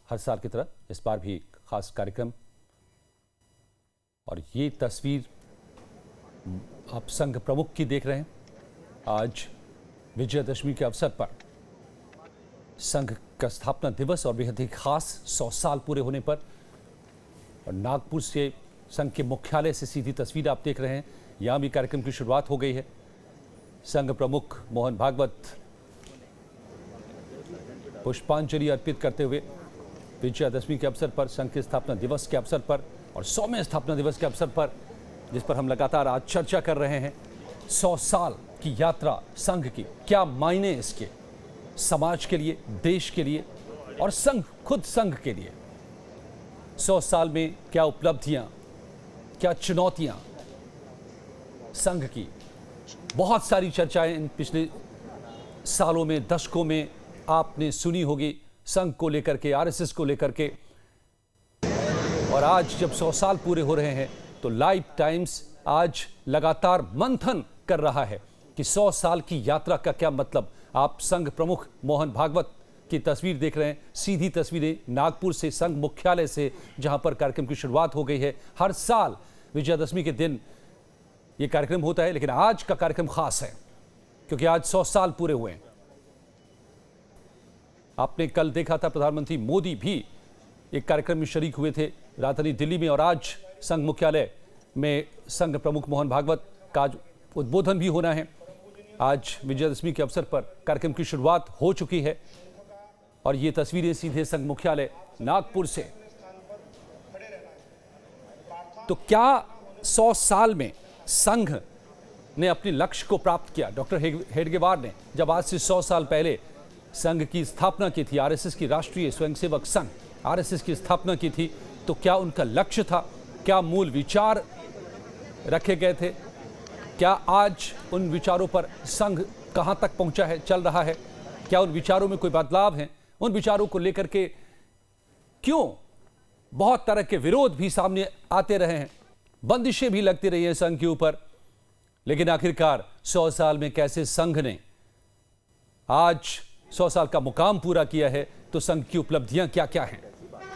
हर साल की तरह इस बार भी एक खास कार्यक्रम। और ये तस्वीर आप संघ प्रमुख की देख रहे हैं। आज विजयदशमी के अवसर पर संघ का स्थापना दिवस और बेहद ही खास 100 साल पूरे होने पर, और नागपुर से संघ के मुख्यालय से सीधी तस्वीर आप देख रहे हैं। यहाँ भी कार्यक्रम की शुरुआत हो गई है। संघ प्रमुख मोहन भागवत पुष्पांजलि अर्पित करते हुए विजयादशमी के अवसर पर, संघ के स्थापना दिवस के अवसर पर और 100वें स्थापना दिवस के अवसर पर, जिस पर हम लगातार आज चर्चा कर रहे हैं, 100 साल की यात्रा संघ की, क्या मायने इसके समाज के लिए, देश के लिए और संघ खुद संघ के लिए। 100 साल में क्या उपलब्धियां, क्या चुनौतियां संघ की। बहुत सारी चर्चाएं इन पिछले सालों में, दशकों में आपने सुनी होगी संघ को लेकर के, आरएसएस को लेकर के। और आज जब 100 साल पूरे हो रहे हैं तो लाइव टाइम्स आज लगातार मंथन कर रहा है कि 100 साल की यात्रा का क्या मतलब। आप संघ प्रमुख मोहन भागवत की तस्वीर देख रहे हैं, सीधी तस्वीरें नागपुर से, संघ मुख्यालय से, जहां पर कार्यक्रम की शुरुआत हो गई है। हर साल विजयादशमी के दिन ये कार्यक्रम होता है, लेकिन आज का कार्यक्रम खास है क्योंकि आज 100 साल पूरे हुए हैं। आपने कल देखा था प्रधानमंत्री मोदी भी एक कार्यक्रम में शरीक हुए थे राजधानी दिल्ली में, और आज संघ मुख्यालय में संघ प्रमुख मोहन भागवत का उद्बोधन भी होना है। आज विजयादशमी के अवसर पर कार्यक्रम की शुरुआत हो चुकी है और ये तस्वीरें सीधे संघ मुख्यालय नागपुर से। तो क्या 100 साल में संघ ने अपने लक्ष्य को प्राप्त किया? डॉक्टर हेडगेवार ने जब आज से 100 साल पहले संघ की स्थापना की थी, आरएसएस की राष्ट्रीय स्वयंसेवक संघ आरएसएस की स्थापना की थी, तो क्या उनका लक्ष्य था? क्या मूल विचार रखे गए थे? क्या आज उन विचारों पर संघ कहां तक पहुंचा है, चल रहा है? क्या उन विचारों में कोई बदलाव है? उन विचारों को लेकर के क्यों बहुत तरह के विरोध भी सामने आते रहे हैं, बंदिशें भी लगती रही हैं संघ के ऊपर, लेकिन आखिरकार 100 साल में कैसे संघ ने आज 100 साल का मुकाम पूरा किया है, तो संघ की उपलब्धियां क्या क्या हैं,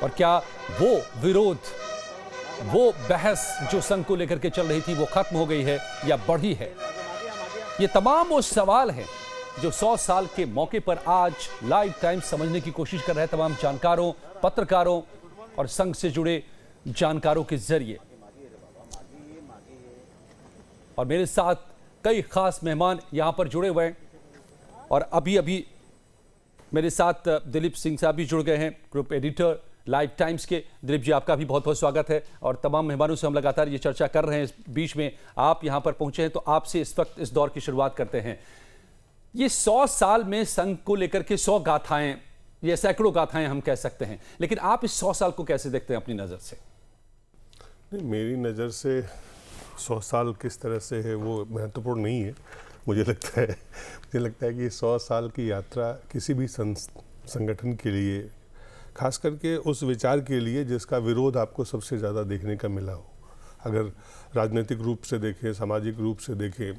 और क्या वो विरोध, वो बहस जो संघ को लेकर के चल रही थी, वो खत्म हो गई है या बढ़ी है? ये तमाम वो सवाल हैं जो 100 साल के मौके पर आज लाइव टाइम्स समझने की कोशिश कर रहे हैं तमाम जानकारों, पत्रकारों और संघ से जुड़े जानकारों के जरिए। और मेरे साथ कई खास मेहमान यहां पर जुड़े हुए हैं, और अभी अभी मेरे साथ दिलीप सिंह साहब भी जुड़ गए हैं, ग्रुप एडिटर लाइव टाइम्स के। दिलीप जी, आपका भी बहुत बहुत स्वागत है। और तमाम मेहमानों से हम लगातार ये चर्चा कर रहे हैं। इस बीच में आप यहां पर पहुंचे हैं, तो आपसे इस वक्त इस दौर की शुरुआत करते हैं। ये 100 साल में संघ को लेकर के 100 गाथाएं, ये सैकड़ों गाथाएं हम कह सकते हैं, लेकिन आप इस 100 साल को कैसे देखते हैं अपनी नज़र से? नहीं, मेरी नज़र से 100 साल किस तरह से है वो महत्वपूर्ण नहीं है। मुझे लगता है कि 100 साल की यात्रा किसी भी संगठन के लिए, खास करके उस विचार के लिए जिसका विरोध आपको सबसे ज़्यादा देखने का मिला हो, अगर राजनीतिक रूप से देखें, सामाजिक रूप से देखें,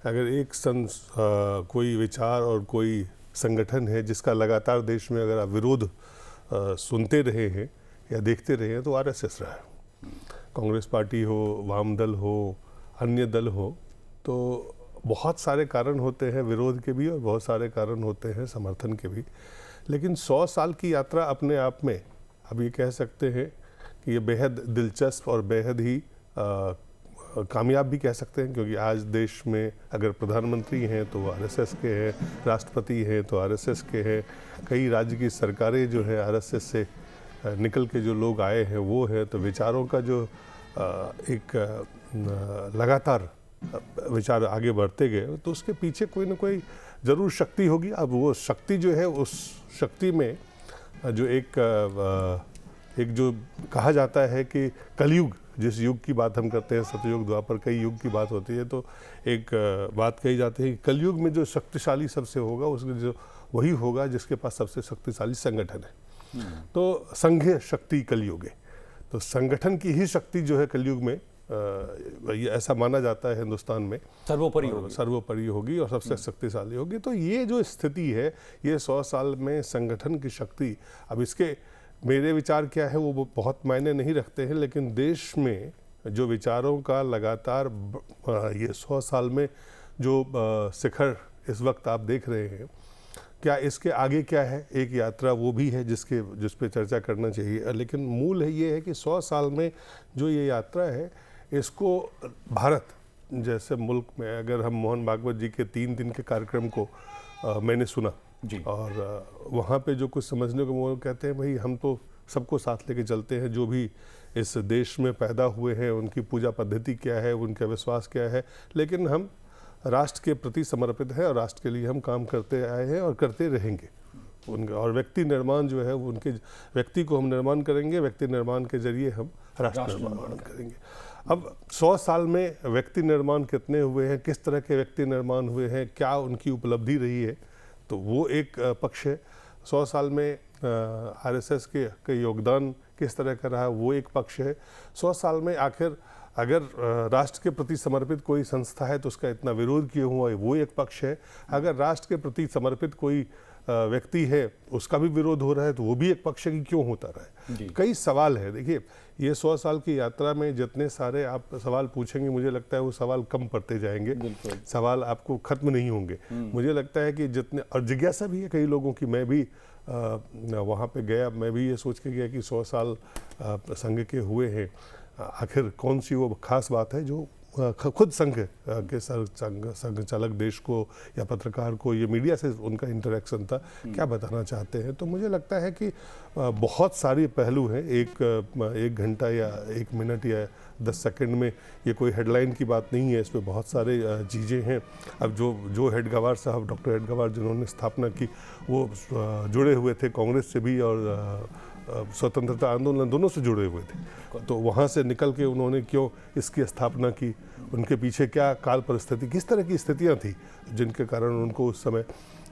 अगर एक कोई विचार और कोई संगठन है जिसका लगातार देश में अगर आप विरोध सुनते रहे हैं या देखते रहे हैं, तो आरएसएस रहा है। कांग्रेस पार्टी हो, वाम दल हो, अन्य दल हो, तो बहुत सारे कारण होते हैं विरोध के भी और बहुत सारे कारण होते हैं समर्थन के भी। लेकिन 100 साल की यात्रा अपने आप में, अब ये कह सकते हैं कि ये बेहद दिलचस्प और बेहद ही कामयाब भी कह सकते हैं, क्योंकि आज देश में अगर प्रधानमंत्री हैं तो वो आरएसएस के हैं, राष्ट्रपति हैं तो आरएसएस के हैं, कई राज्य की सरकारें जो है आरएसएस से निकल के जो लोग आए हैं वो है। तो विचारों का जो एक लगातार विचार आगे बढ़ते गए, तो उसके पीछे कोई ना कोई ज़रूर शक्ति होगी। अब वो शक्ति जो है, उस शक्ति में जो एक जो कहा जाता है कि कलयुग, जिस युग की बात हम करते हैं, सतयुग, द्वापर, कई युग की बात होती है, तो एक बात कही जाती है कि कलयुग में जो शक्तिशाली सबसे होगा, उसके जो वही होगा जिसके पास सबसे शक्तिशाली संगठन है। तो संघीय शक्ति कलयुग है, तो संगठन की ही शक्ति जो है कलयुग में ये ऐसा माना जाता है हिंदुस्तान में सर्वोपरि होगी और सबसे शक्तिशाली होगी। तो ये जो स्थिति है, ये 100 साल में संगठन की शक्ति, अब इसके मेरे विचार क्या है वो बहुत मायने नहीं रखते हैं, लेकिन देश में जो विचारों का लगातार ये 100 साल में जो शिखर इस वक्त आप देख रहे हैं, क्या इसके आगे क्या है, एक यात्रा वो भी है जिस पे चर्चा करना चाहिए। लेकिन मूल है ये है कि 100 साल में जो ये यात्रा है, इसको भारत जैसे मुल्क में, अगर हम मोहन भागवत जी के 3 दिन के कार्यक्रम को मैंने सुना जी, और वहाँ पे जो कुछ समझने को वो कहते हैं, भाई हम तो सबको साथ लेके चलते हैं, जो भी इस देश में पैदा हुए हैं उनकी पूजा पद्धति क्या है, उनका विश्वास क्या है, लेकिन हम राष्ट्र के प्रति समर्पित हैं और राष्ट्र के लिए हम काम करते आए हैं और करते रहेंगे। उनका और व्यक्ति निर्माण जो है वो उनके व्यक्ति को हम निर्माण करेंगे, व्यक्ति निर्माण के जरिए हम राष्ट्र निर्माण करेंगे। अब 100 साल में व्यक्ति निर्माण कितने हुए हैं, किस तरह के व्यक्ति निर्माण हुए हैं, क्या उनकी उपलब्धि रही है, तो वो एक पक्ष है। 100 साल में आरएसएस के योगदान किस तरह का रहा, वो एक पक्ष है। 100 साल में आखिर अगर राष्ट्र के प्रति समर्पित कोई संस्था है तो उसका इतना विरोध क्यों हुआ, वो एक पक्ष है। अगर राष्ट्र के प्रति समर्पित कोई व्यक्ति है उसका भी विरोध हो रहा है तो वो भी एक पक्ष है कि क्यों होता रहा है। कई सवाल है। देखिए, ये 100 साल की यात्रा में जितने सारे आप सवाल पूछेंगे, मुझे लगता है वो सवाल कम पड़ते जाएंगे, सवाल आपको खत्म नहीं होंगे। मुझे लगता है कि जितने, और जिज्ञासा भी है कई लोगों की। मैं भी वहाँ पे गया, मैं भी ये सोच के गया कि 100 साल संघ के हुए हैं, आखिर कौन सी वो खास बात है जो खुद संघ के संघ चालक देश को या पत्रकार को, ये मीडिया से उनका इंटरेक्शन था, क्या बताना चाहते हैं। तो मुझे लगता है कि बहुत सारी पहलू हैं। एक घंटा या 1 मिनट या 10 सेकंड में ये कोई हेडलाइन की बात नहीं है, इसमें बहुत सारे चीज़ें हैं। अब जो हेडगेवार साहब, डॉक्टर हेडगेवार जिन्होंने स्थापना की, वो जुड़े हुए थे कांग्रेस से भी और स्वतंत्रता आंदोलन दोनों से जुड़े हुए थे। तो वहाँ से निकल के उन्होंने क्यों इसकी स्थापना की, उनके पीछे क्या काल परिस्थिति, किस तरह की स्थितियाँ थी जिनके कारण उनको उस समय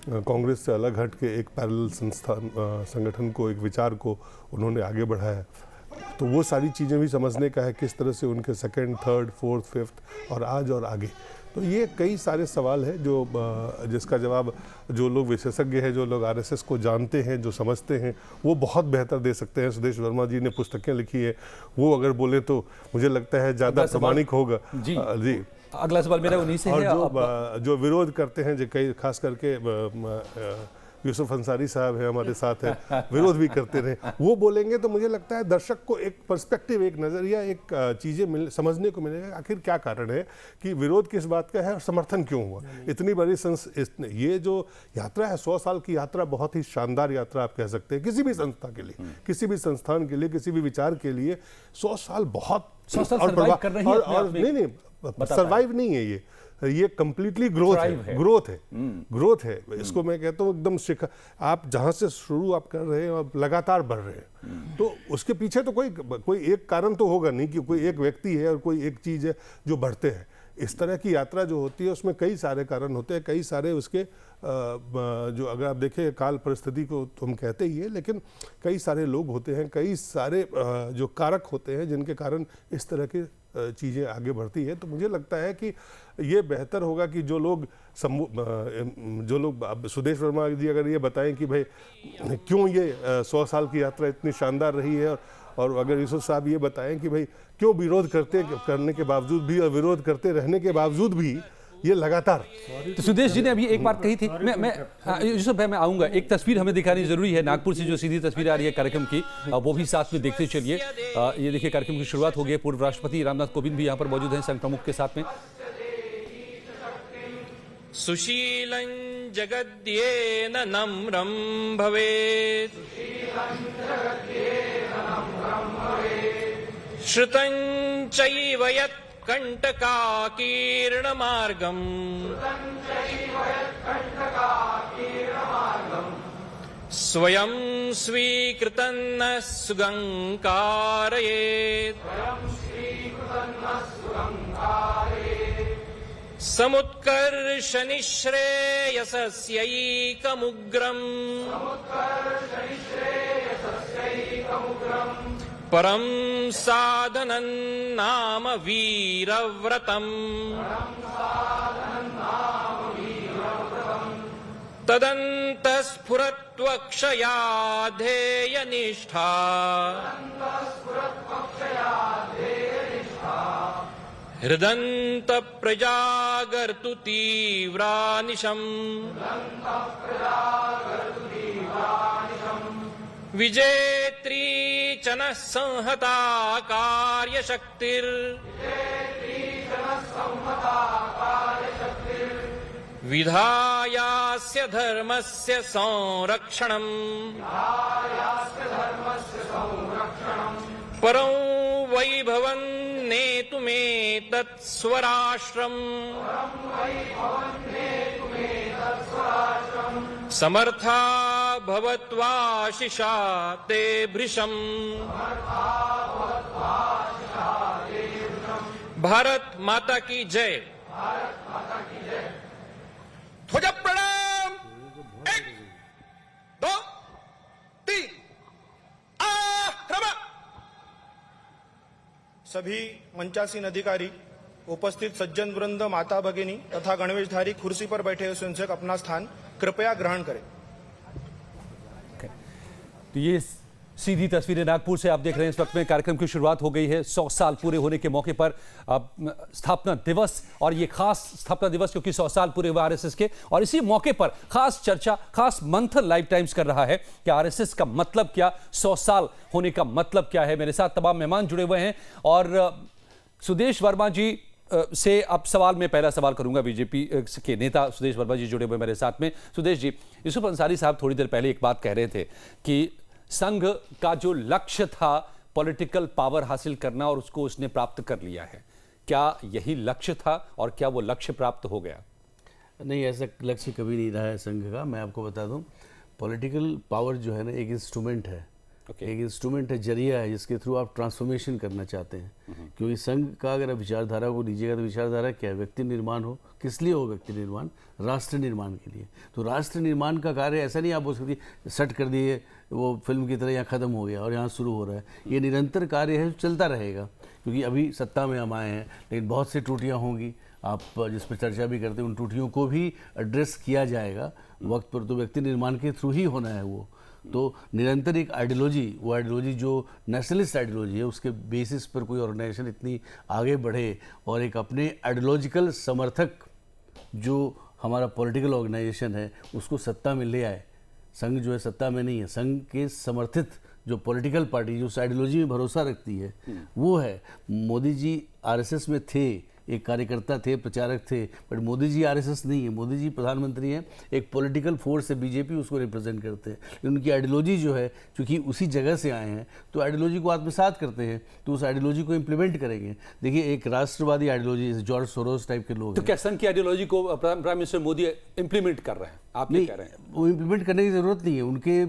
कांग्रेस से अलग हट के एक पैरेलल संगठन को, एक विचार को उन्होंने आगे बढ़ाया। तो वो सारी चीज़ें भी समझने का है, किस तरह से उनके 2nd, 3rd, 4th, 5th और आज और आगे। तो ये कई सारे सवाल हैं जो जिसका जवाब जो लोग विशेषज्ञ हैं, जो लोग आरएसएस को जानते हैं, जो समझते हैं, वो बहुत बेहतर दे सकते हैं। सुदेश वर्मा जी ने पुस्तकें लिखी है, वो अगर बोले तो मुझे लगता है ज़्यादा प्रामाणिक होगा। जी जी, अगला सवाल मेरा उन्हीं से है। और जो विरोध करते हैं, जो कई खास करके यूसुफ अंसारी साहब है हमारे साथ है, विरोध भी करते रहे, वो बोलेंगे तो मुझे लगता है दर्शक को एक पर्सपेक्टिव, एक नज़रिया, एक चीज़ें समझने को मिलेगा आखिर क्या कारण है कि विरोध किस बात का है और समर्थन क्यों हुआ। इतनी बड़ी ये जो यात्रा है, 100 साल की यात्रा, बहुत ही शानदार यात्रा आप कह सकते हैं किसी भी संस्था के लिए, किसी भी संस्थान के लिए, किसी भी विचार के लिए। 100 साल बहुत सर्वाइव कर रही है और नहीं सर्वाइव नहीं है, ये कंप्लीटली ग्रोथ है। इसको मैं कहता हूँ एकदम शिखर, आप जहाँ से शुरू आप कर रहे हैं आप लगातार बढ़ रहे हैं, तो उसके पीछे तो कोई एक कारण तो होगा नहीं कि कोई एक व्यक्ति है और कोई एक चीज़ है जो बढ़ते हैं। इस तरह की यात्रा जो होती है उसमें कई सारे कारण होते हैं, कई सारे उसके जो अगर आप देखें काल परिस्थिति को तो हम कहते ही है, लेकिन कई सारे लोग होते हैं, कई सारे जो कारक होते हैं जिनके कारण इस तरह की चीज़ें आगे बढ़ती है। तो मुझे लगता है कि ये बेहतर होगा कि जो लोग सुदेश वर्मा जी अगर ये बताएं कि भाई क्यों ये 100 साल की यात्रा इतनी शानदार रही है, और अगर यूसुफ साहब ये बताएं कि भाई क्यों विरोध करने के बावजूद भी और विरोध करते रहने के बावजूद भी ये लगातार। तो सुदेश जी ने अभी एक बात कही थी, मैं यूसुफ भाई मैं आऊंगा, एक तस्वीर हमें दिखानी जरूरी है, नागपुर से जो सीधी तस्वीर आ रही है कार्यक्रम की, वो भी साथ में देखते चलिए। ये देखिए कार्यक्रम की शुरुआत हो गई, पूर्व राष्ट्रपति रामनाथ कोविंद भी यहाँ पर मौजूद हैं संघ प्रमुख के साथ में। सुशीलं जगद्येन नम्रं भवेत्, श्रुतं चैव यत् कंटकाकीर्णमार्गम्, स्वयं स्वीकृतं न सुगं कारयेत्, समुत्कर्ष निःश्रेयसस्यैकमुग्रम्, परं साधनं नाम वीरव्रतम्, तदन्तस्फुरत्वक्षया ध्येयनिष्ठा हृदन्तप्रजागर्तु तीव्रानिशम् विजेत्री च नः संहता कार्यशक्तिर् विधायास्य धर्मस्य संरक्षणम् परं वैभवं नेतुमेतत् स्वराष्ट्रम् समर्था भवत्वाशिषा ते भृशम् भारत माता की जय। ध्वजा प्रणाम। 1 2 3 आक्रमण। सभी मंचासीन अधिकारी, उपस्थित सज्जन वृंद, माता भगिनी तथा गणवेशधारी कुर्सी पर बैठे हुए स्वयंसेवक अपना स्थान कृपया ग्रहण करें। तो ये सीधी तस्वीरें नागपुर से आप देख रहे हैं। इस वक्त में कार्यक्रम की शुरुआत हो गई है 100 साल पूरे होने के मौके पर स्थापना दिवस, और ये खास स्थापना दिवस क्योंकि 100 साल पूरे हुए आरएसएस के, और इसी मौके पर खास चर्चा, खास मंथन लाइव टाइम्स कर रहा है कि आरएसएस का मतलब क्या, 100 साल होने का मतलब क्या है। मेरे साथ तमाम मेहमान जुड़े हुए हैं और सुदेश वर्मा जी से अब सवाल में पहला सवाल करूंगा। बीजेपी के नेता सुदेश वर्मा जी जुड़े हुए मेरे साथ में। सुदेश जी, यूसुफ अंसारी साहब थोड़ी देर पहले एक बात कह रहे थे कि संघ का जो लक्ष्य था पॉलिटिकल पावर हासिल करना और उसको उसने प्राप्त कर लिया है, क्या यही लक्ष्य था और क्या वो लक्ष्य प्राप्त हो गया? नहीं, ऐसा लक्ष्य कभी नहीं रहा है संघ का। मैं आपको बता दूं, पॉलिटिकल पावर जो है ना एक इंस्ट्रूमेंट है, एक इंस्ट्रूमेंट है, जरिया है जिसके थ्रू आप ट्रांसफॉर्मेशन करना चाहते हैं। क्योंकि संघ का अगर आप विचारधारा को लीजिएगा तो विचारधारा क्या है? व्यक्ति निर्माण हो। किस लिए हो व्यक्ति निर्माण? राष्ट्र निर्माण के लिए। तो राष्ट्र निर्माण का कार्य ऐसा नहीं आप बोल सकते सट कर दिए वो फिल्म की तरह यहाँ ख़त्म हो गया और यहाँ शुरू हो रहा है। ये निरंतर कार्य है, चलता रहेगा। क्योंकि अभी सत्ता में हम आए हैं लेकिन बहुत सी त्रुटियाँ होंगी, आप जिस पर चर्चा भी करते हैं, उन त्रुटियों को भी एड्रेस किया जाएगा वक्त पर। तो व्यक्ति निर्माण के थ्रू ही होना है वो। तो निरंतर एक आइडियोलॉजी, वो आइडियोलॉजी जो नेशनलिस्ट आइडियोलॉजी है, उसके बेसिस पर कोई ऑर्गेनाइजेशन इतनी आगे बढ़े और एक अपने आइडियोलॉजिकल समर्थक जो हमारा पॉलिटिकल ऑर्गेनाइजेशन है उसको सत्ता में ले आए। संघ जो है सत्ता में नहीं है, संघ के समर्थित जो पॉलिटिकल पार्टी जो उस आइडियोलॉजी में भरोसा रखती है वो है। मोदी जी आरएसएस में थे, एक कार्यकर्ता थे, प्रचारक थे, बट मोदी जी आरएसएस नहीं है। मोदी जी प्रधानमंत्री हैं, एक पॉलिटिकल फोर्स है, बीजेपी उसको रिप्रेजेंट करते हैं। उनकी आइडियोलॉजी जो है, चूँकि उसी जगह से आए हैं तो आइडियोलॉजी को आत्मसात करते हैं, तो उस आइडियोलॉजी को इम्प्लीमेंट करेंगे। देखिए, एक राष्ट्रवादी आइडियोलॉजी जैसे जॉर्ज सोरोस टाइप के लोग तो क्या संघ की आइडियोलॉजी को प्राइम मिनिस्टर मोदी इम्प्लीमेंट कर रहे हैं? आप नहीं कह रहे हैं वो इम्प्लीमेंट करने की ज़रूरत नहीं है। उनके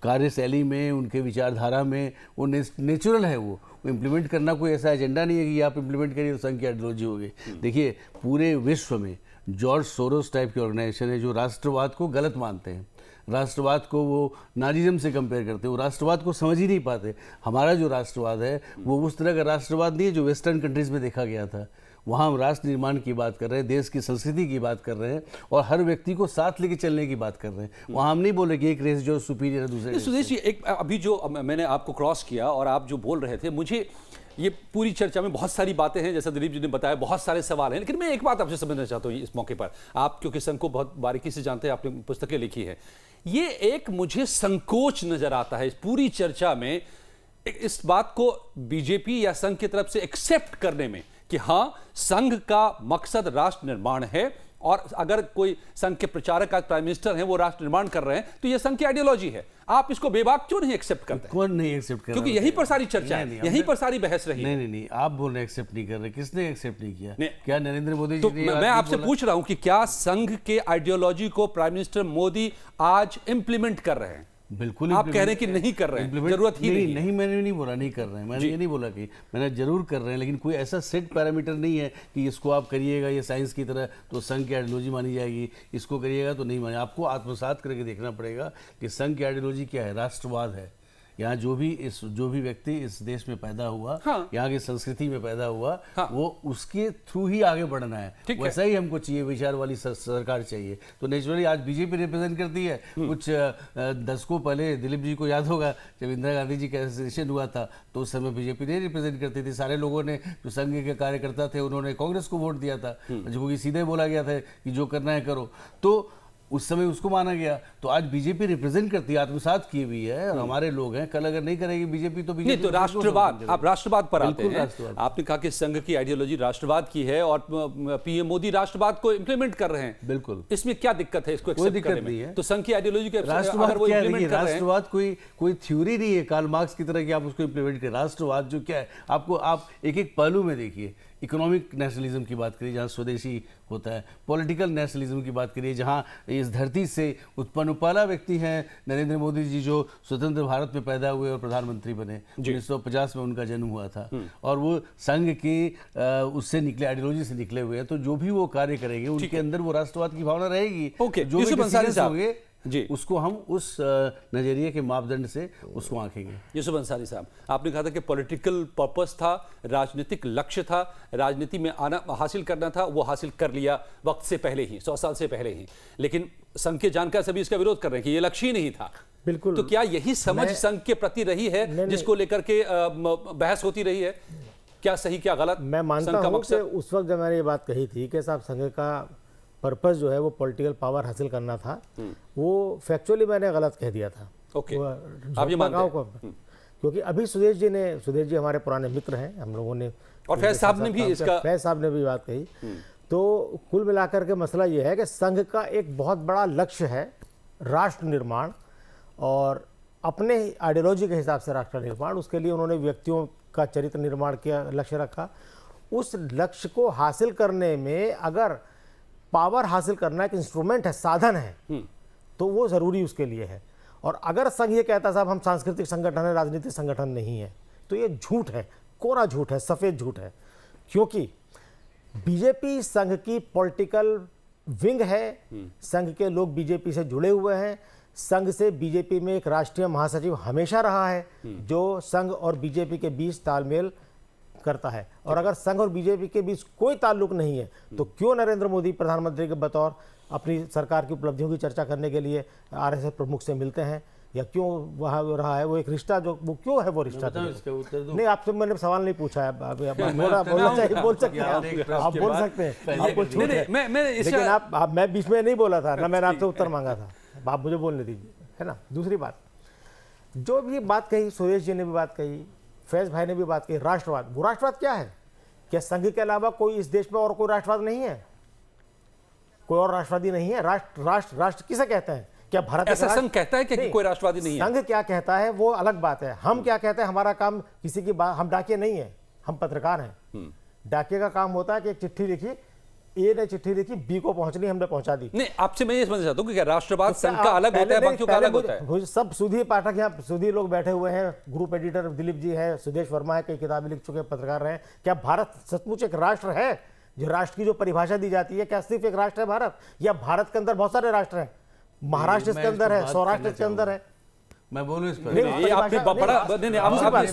कार्यशैली में, उनके विचारधारा में वो नेचुरल है। वो इम्प्लीमेंट करना कोई ऐसा एजेंडा नहीं है कि आप इम्प्लीमेंट करिए तो संघ की आइडियोलॉजी होगी। देखिए, पूरे विश्व में जॉर्ज सोरोस टाइप के ऑर्गेनाइजेशन है जो राष्ट्रवाद को गलत मानते हैं, राष्ट्रवाद को वो नाजिज्म से कंपेयर करते हैं, वो राष्ट्रवाद को समझ ही नहीं पाते। हमारा जो राष्ट्रवाद है वो उस तरह का राष्ट्रवाद नहीं है जो वेस्टर्न कंट्रीज़ में देखा गया था। वहाँ हम राष्ट्र निर्माण की बात कर रहे हैं, देश की संस्कृति की बात कर रहे हैं और हर व्यक्ति को साथ लेके चलने की बात कर रहे हैं। वहाँ हम नहीं बोल रहे कि एक रेस जो सुपीरियर है दूसरे। सुदेश जी, एक अभी जो मैंने आपको क्रॉस किया और आप जो बोल रहे थे, मुझे ये पूरी चर्चा में बहुत सारी बातें हैं, जैसा दिलीप जी ने बताया, बहुत सारे सवाल हैं, लेकिन मैं एक बात आपसे समझना चाहता हूँ इस मौके पर। आप क्योंकि संघ को बहुत बारीकी से जानते हैं, आपने पुस्तकें लिखी है, ये एक मुझे संकोच नजर आता है इस पूरी चर्चा में, इस बात को बीजेपी या संघ की तरफ से एक्सेप्ट करने में कि हाँ, संघ का मकसद राष्ट्र निर्माण है और अगर कोई संघ के प्रचारक आज प्राइम मिनिस्टर हैं, वो राष्ट्र निर्माण कर रहे हैं, तो ये संघ की आइडियोलॉजी है। आप इसको बेबाक क्यों नहीं एक्सेप्ट करते? कौन नहीं एक्सेप्ट कर रहा? क्योंकि यहीं पर सारी चर्चा है, यहीं पर सारी बहस रही है। नहीं, आप बोल रहे एक्सेप्ट नहीं कर रहे। किसने एक्सेप्ट नहीं किया? क्या नरेंद्र मोदी तो जी? मैं आपसे पूछ रहा हूं कि क्या संघ के आइडियोलॉजी को प्राइम मिनिस्टर मोदी आज इंप्लीमेंट कर रहे हैं? बिल्कुल। आप कह रहे हैं कि नहीं कर रहे हैं, जरूरत ही नहीं। नहीं, मैंने नहीं बोला नहीं कर रहे हैं। मैंने ये नहीं बोला कि, मैंने जरूर कर रहे हैं, लेकिन कोई ऐसा सेट पैरामीटर नहीं है कि इसको आप करिएगा ये साइंस की तरह तो संघ की आइडियोलॉजी मानी जाएगी, इसको करिएगा तो नहीं मानी। आपको आत्मसात करके देखना पड़ेगा कि संघ की आइडियोलॉजी क्या है। राष्ट्रवाद है, यहाँ जो भी व्यक्ति इस देश में पैदा हुआ, हाँ। यहाँ की संस्कृति में पैदा हुआ, हाँ। वो उसके थ्रू ही आगे बढ़ना है। ठीक है। वैसा ही हमको चाहिए, विचार वाली सरकार चाहिए। तो नेचुरली आज बीजेपी रिप्रेजेंट करती है। कुछ दशकों पहले दिलीप जी को याद होगा, जब इंदिरा गांधी जी का एसेसिनेशन हुआ था तो उस समय बीजेपी नहीं रिप्रेजेंट करती थी। सारे लोगों ने, जो संघ के कार्यकर्ता थे, उन्होंने कांग्रेस को वोट दिया था, जो सीधे बोला गया था कि जो करना है करो। तो उस समय उसको माना गया। तो आज बीजेपी रिप्रेजेंट करती है, आत्मसात की हुई है, और हमारे लोग हैं। कल अगर नहीं करेगी बीजेपी तो नहीं, तो राष्ट्रवाद, आप राष्ट्रवाद पर आते हैं। राष्ट्रवाद। आपने कहा कि संघ की आइडियोलॉजी राष्ट्रवाद की है और पीएम मोदी राष्ट्रवाद को इंप्लीमेंट कर रहे हैं। बिल्कुल। इसमें क्या दिक्कत है इसको कोई एक्सेप्ट दिक्कत करने नहीं में? है। तो संघ की आइडियोलॉजी के राष्ट्रवाद अगर वो क्या है? implement देखिए, कर रहे हैं- राष्ट्रवाद कोई थ्योरी नहीं है कार्ल मार्क्स की तरह कि आप उसको इंप्लीमेंट करें। राष्ट्रवाद जो क्या है, आप एक पहलू में देखिए। इकोनॉमिक नेशनलिज्म की बात करिए, जहाँ स्वदेशी होता है। पॉलिटिकल नेशनलिज्म की बात करिए, जहाँ इस धरती से उत्पन्न पहला व्यक्ति हैं नरेंद्र मोदी जी, जो स्वतंत्र भारत में पैदा हुए और प्रधानमंत्री बने। 1950 में उनका जन्म हुआ था, और वो संघ के उससे निकले, आइडियोलॉजी से निकले हुए हैं। तो जो भी वो कार्य करेंगे, उनके अंदर वो राष्ट्रवाद की भावना रहेगी। ओके, जो भी यूसुफ अंसारी decisions साहब। होंगे, जी। उसको हम उस नजरिए के मापदंड से उसको आंकेंगे। यूसुफ अंसारी साहब, आपने कहा था कि पॉलिटिकल पर्पस था, राजनीतिक लक्ष्य था, राजनीति में आना हासिल करना था, वो हासिल कर लिया वक्त से पहले ही, 100 साल से पहले ही। लेकिन संघ के जानकार सभी इसका विरोध कर रहे हैं कि ये लक्ष्य ही नहीं था। बिल्कुल। तो क्या यही समझ संघ के प्रति रही है जिसको लेकर के बहस होती रही है? क्या सही क्या गलत? मैं मानता संघ का हूं कि मकसद? उस वक्त जब मैंने ये बात कही थी कि साहब संघ का पर्पस जो है वो पॉलिटिकल पावर हासिल करना था, वो फैक्चुअली मैंने गलत कह दिया था। ओके, वो आप ये मानते हैं? को, क्योंकि अभी सुदेश जी हमारे पुराने मित्र हैं, हम लोगों ने, और फैज साहब ने भी इसका, फैज साहब ने भी बात कही। तो कुल मिलाकर के मसला ये है कि संघ का एक बहुत बड़ा लक्ष्य है राष्ट्र निर्माण, और अपने आइडियोलॉजी के हिसाब से राष्ट्र निर्माण। उसके लिए उन्होंने व्यक्तियों का चरित्र निर्माण किया, लक्ष्य रखा। उस लक्ष्य को हासिल करने में अगर पावर हासिल करना एक इंस्ट्रूमेंट है, साधन है, तो वो ज़रूरी उसके लिए है। और अगर संघ ये कहता साहब हम सांस्कृतिक संगठन है, राजनीतिक संगठन नहीं है, तो ये झूठ है, कोरा झूठ है, सफ़ेद झूठ है। क्योंकि बीजेपी संघ की पॉलिटिकल विंग है, संघ के लोग बीजेपी से जुड़े हुए हैं। संघ से बीजेपी में एक राष्ट्रीय महासचिव हमेशा रहा है, जो संघ और बीजेपी के बीच तालमेल करता है। और अगर संघ और बीजेपी के बीच कोई ताल्लुक नहीं है, तो क्यों नरेंद्र मोदी प्रधानमंत्री के बतौर अपनी सरकार की उपलब्धियों की चर्चा करने के लिए आरएसएस प्रमुख से मिलते हैं, या क्यों वहाँ रहा है वो एक रिश्ता, जो वो क्यों है वो रिश्ता? इसका उत्तर दो। नहीं, आपसे मैंने सवाल नहीं पूछा है। बोलना चाहिए, बोल सकते हैं आप बोल सकते हैं, आपको छूट है। लेकिन आप मैं बीच में नहीं बोला था ना, मैंने आपसे उत्तर मांगा था, आप मुझे बोलने दीजिए, है ना। दूसरी बात, जो भी बात कही, सुरेश जी ने भी बात कही, फैज भाई ने भी बात कही, राष्ट्रवाद। वो राष्ट्रवाद क्या है? क्या संघ के अलावा कोई इस देश में और कोई राष्ट्रवाद नहीं है? कोई और राष्ट्रवादी नहीं है? राष्ट्र किसे कहते हैं? क्या भारत ऐसा संघ कहता है कि कोई राष्ट्रवादी नहीं है? संघ क्या कहता है वो अलग बात है। हम क्या कहते हैं, हमारा काम किसी की बात, हम डाकिये नहीं है, हम पत्रकार हैं। डाकिये का काम होता है कि एक चिट्ठी लिखी, ए ने चिट्ठी लिखी, बी को पहुंचनी, हमने पहुंचा दी। नहीं, आपसे मैं ये समझना चाहता हूँ कि क्या राष्ट्रवाद संघ का अलग होता है, बाकियों का अलग होता है? सब सुधी पाठक यहाँ, सुधी लोग बैठे हुए हैं, ग्रुप एडिटर दिलीप जी है, सुदेश वर्मा है, कई किताबें लिख चुके पत्रकार रहे हैं। क्या भारत सचमुच एक राष्ट्र है? जो राष्ट्र की जो परिभाषा दी जाती है, क्या सिर्फ एक राष्ट्र है भारत, या भारत के अंदर बहुत सारे राष्ट्र हैं? महाराष्ट्र इसके अंदर है, सौराष्ट्र इसके अंदर है। मैं बोलूं इस पर? ये आपने बड़ा नहीं, आप सवाल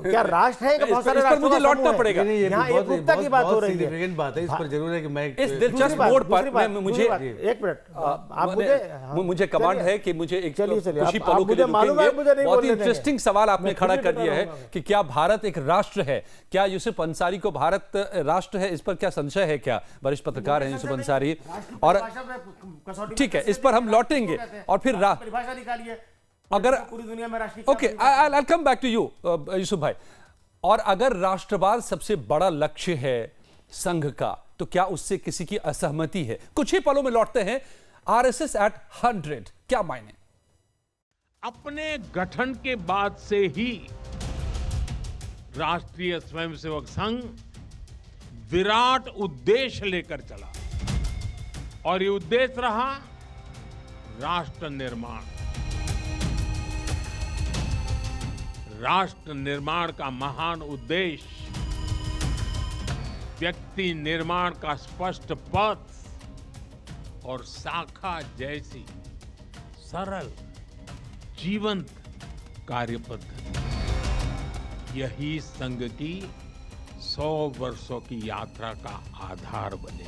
क्या राष्ट्र है? बहुत सारे राष्ट्र, मुझे लौटना पड़ेगा। यहाँ एकरूपता की बात हो रही है। बात है, इस पर जरूर है कि मैं इस दिलचस्प मोड़ पर मुझे एक मिनट, आप मुझे कमांड है कि मुझे एक चलिए, खुशी पलों के लिए रुकेंगे। बहुत ही इंटरेस्टिंग सवाल आपने खड़ा कर दिया है कि क्या भारत एक राष्ट्र है? क्या यूसुफ अंसारी को भारत राष्ट्र है, इस पर क्या संशय है? क्या वरिष्ठ पत्रकार हैं यूसुफ अंसारी, और ठीक है, इस पर हम लौटेंगे। और फिर परिभाषा निकालिए अगर पूरी दुनिया में राष्ट्र, okay, I come back to you Yusuf भाई। और अगर राष्ट्रवाद सबसे बड़ा लक्ष्य है संघ का, तो क्या उससे किसी की असहमति है? कुछ ही पलों में लौटते हैं। आरएसएस एट 100 क्या मायने? अपने गठन के बाद से ही राष्ट्रीय स्वयंसेवक संघ विराट उद्देश्य लेकर चला, और ये उद्देश्य रहा राष्ट्र निर्माण। राष्ट्र निर्माण का महान उद्देश्य व्यक्ति निर्माण का स्पष्ट पथ और शाखा जैसी सरल जीवंत कार्य पद्धति यही संघ की 100 वर्षों की यात्रा का आधार बने।